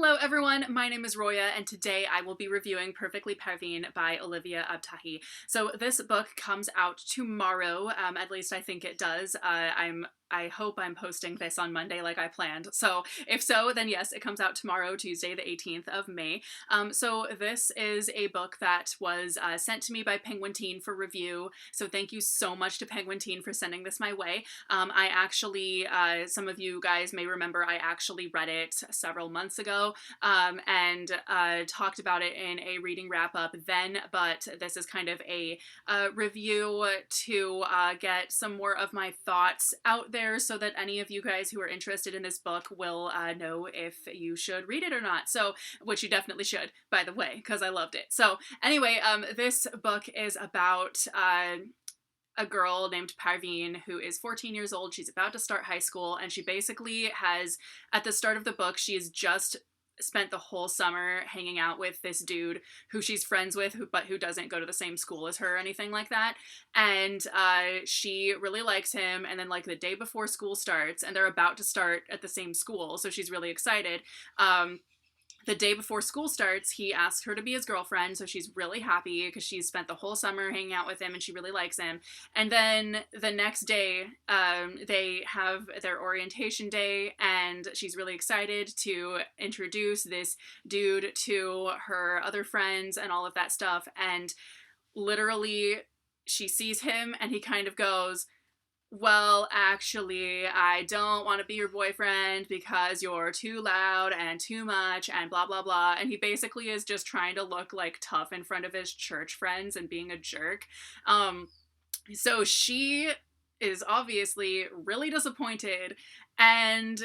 Hello everyone, my name is Roya and today I will be reviewing Perfectly Parvin by Olivia Abtahi. So this book comes out tomorrow, at least I think it does. I hope I'm posting this on Monday like I planned. So if so, then yes, it comes out tomorrow, Tuesday the 18th of May. So this is a book that was sent to me by Penguin Teen for review. So thank you so much to Penguin Teen for sending this my way. I actually, some of you guys may remember, I actually read it several months ago and talked about it in a reading wrap-up then, but this is kind of a review to get some more of my thoughts out there so that any of you guys who are interested in this book will know if you should read it or not. So, which you definitely should, by the way, because I loved it. So anyway, this book is about a girl named Parvin who is 14 years old. She's about to start high school, and she basically has, at the start of the book, she's just spent the whole summer hanging out with this dude who she's friends with, but who doesn't go to the same school as her or anything like that. And she really likes him, and then like the day before school starts, and they're about to start at the same school, so she's really excited. The day before school starts, he asks her to be his girlfriend, so she's really happy because she's spent the whole summer hanging out with him and she really likes him. And then the next day, they have their orientation day, and she's really excited to introduce this dude to her other friends and all of that stuff. And literally, she sees him and he kind of goes, well, actually, I don't want to be your boyfriend because you're too loud and too much and blah, blah, blah. And he basically is just trying to look like tough in front of his church friends and being a jerk. So she is obviously really disappointed and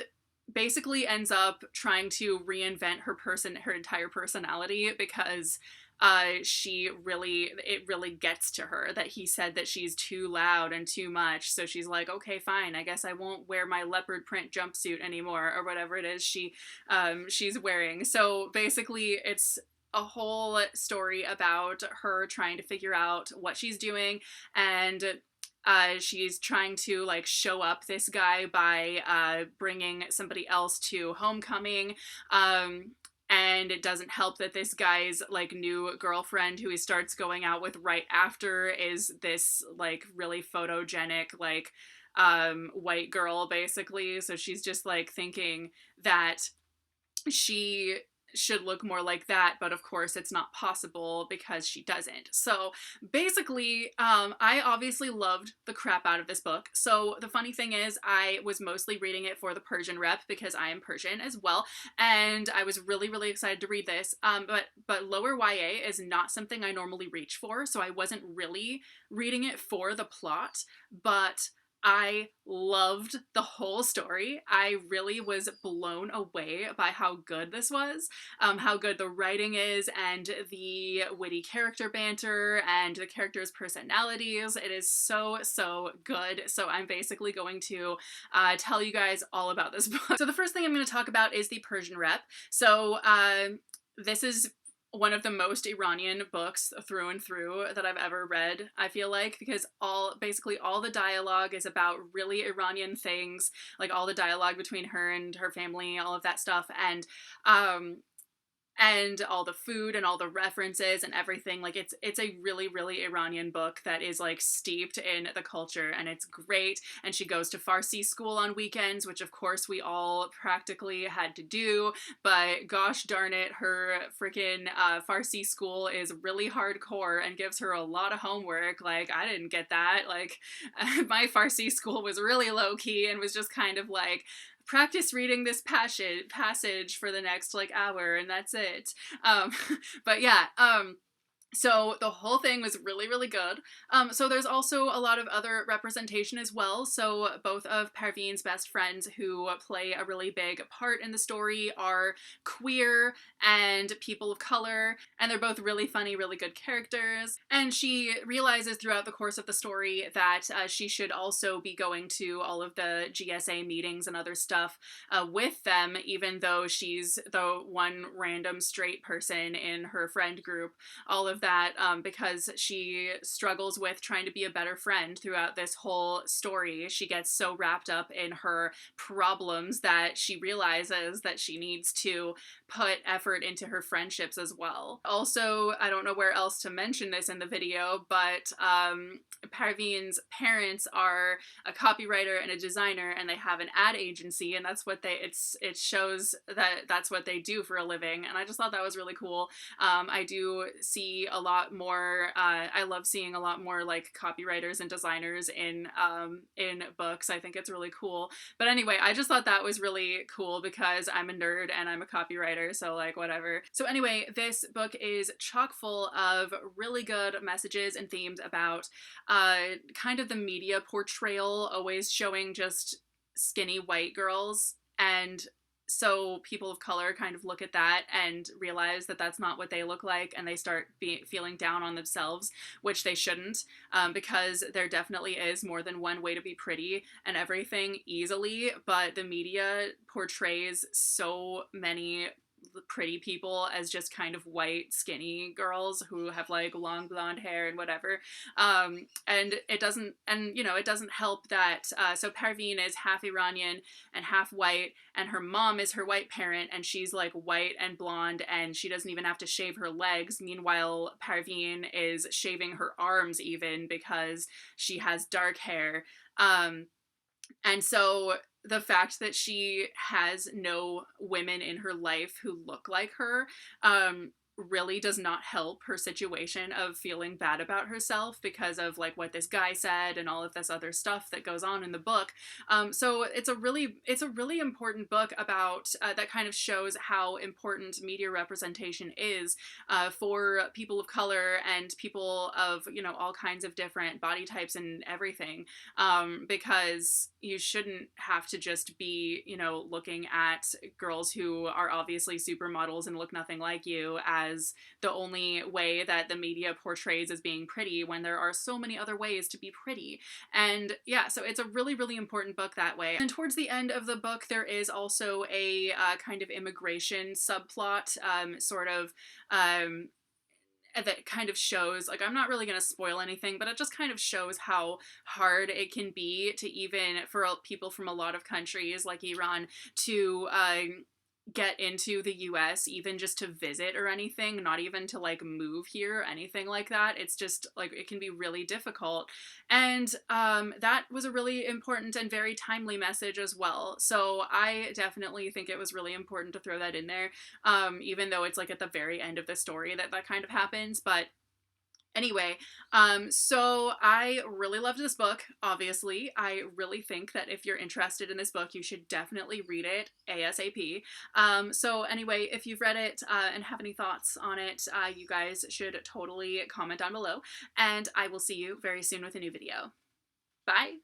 basically ends up trying to reinvent her entire personality because it really gets to her that he said that she's too loud and too much. So she's like, okay, fine, I guess I won't wear my leopard print jumpsuit anymore, or whatever it is she's wearing. So basically it's a whole story about her trying to figure out what she's doing, and she's trying to like show up this guy by bringing somebody else to homecoming. And it doesn't help that this guy's like new girlfriend who he starts going out with right after is this like really photogenic like white girl basically. So she's just like thinking that she should look more like that, but of course it's not possible because she doesn't. So basically, I obviously loved the crap out of this book. So the funny thing is I was mostly reading it for the Persian rep because I am Persian as well, and I was really, really excited to read this. But lower YA is not something I normally reach for, so I wasn't really reading it for the plot, but I loved the whole story. I really was blown away by how good this was, how good the writing is, and the witty character banter, and the characters' personalities. It is so, so good. So I'm basically going to tell you guys all about this book. So the first thing I'm going to talk about is the Persian rep. So this is one of the most Iranian books through and through that I've ever read, I feel like, because basically all the dialogue is about really Iranian things, like all the dialogue between her and her family, all of that stuff, and all the food and all the references and everything. Like it's a really, really Iranian book that is like steeped in the culture, and it's great. And she goes to Farsi school on weekends, which of course we all practically had to do, but gosh darn it, her freaking Farsi school is really hardcore and gives her a lot of homework. Like I didn't get that. Like my Farsi school was really low-key and was just kind of like, practice reading this passage for the next like hour and that's it. But yeah, so the whole thing was really, really good. So there's also a lot of other representation as well. So both of Parvin's best friends who play a really big part in the story are queer and people of color, and they're both really funny, really good characters. And she realizes throughout the course of the story that she should also be going to all of the GSA meetings and other stuff with them, even though she's the one random straight person in her friend group. All of that because she struggles with trying to be a better friend throughout this whole story. She gets so wrapped up in her problems that she realizes that she needs to put effort into her friendships as well. Also, I don't know where else to mention this in the video, but Parvin's parents are a copywriter and a designer, and they have an ad agency, and that's what it shows that that's what they do for a living, and I just thought that was really cool. I do see a lot more, I love seeing a lot more like copywriters and designers in books. I think it's really cool. But anyway, I just thought that was really cool because I'm a nerd and I'm a copywriter, so like whatever. So anyway, this book is chock full of really good messages and themes about kind of the media portrayal, always showing just skinny white girls, and so people of color kind of look at that and realize that that's not what they look like, and they start feeling down on themselves, which they shouldn't, because there definitely is more than one way to be pretty and everything easily, but the media portrays so many pretty people as just kind of white skinny girls who have like long blonde hair and whatever, and it doesn't, and you know, it doesn't help that so Parvin is half Iranian and half white, and her mom is her white parent, and she's like white and blonde, and she doesn't even have to shave her legs. Meanwhile, Parvin is shaving her arms even because she has dark hair. And so the fact that she has no women in her life who look like her, really does not help her situation of feeling bad about herself because of like what this guy said and all of this other stuff that goes on in the book. So it's a really important book about that kind of shows how important media representation is for people of color and people of, you know, all kinds of different body types and everything, because you shouldn't have to just be, you know, looking at girls who are obviously supermodels and look nothing like you as the only way that the media portrays as being pretty, when there are so many other ways to be pretty. And yeah, so it's a really, really important book that way. And towards the end of the book, there is also a kind of immigration subplot, that kind of shows, like, I'm not really going to spoil anything, but it just kind of shows how hard it can be to, even for people from a lot of countries like Iran, to get into the US, even just to visit or anything, not even to like move here or anything like that. It's just like, it can be really difficult. And that was a really important and very timely message as well. So I definitely think it was really important to throw that in there, even though it's like at the very end of the story that kind of happens. But anyway, so I really loved this book, obviously. I really think that if you're interested in this book, you should definitely read it ASAP. So anyway, if you've read it and have any thoughts on it, you guys should totally comment down below, and I will see you very soon with a new video. Bye!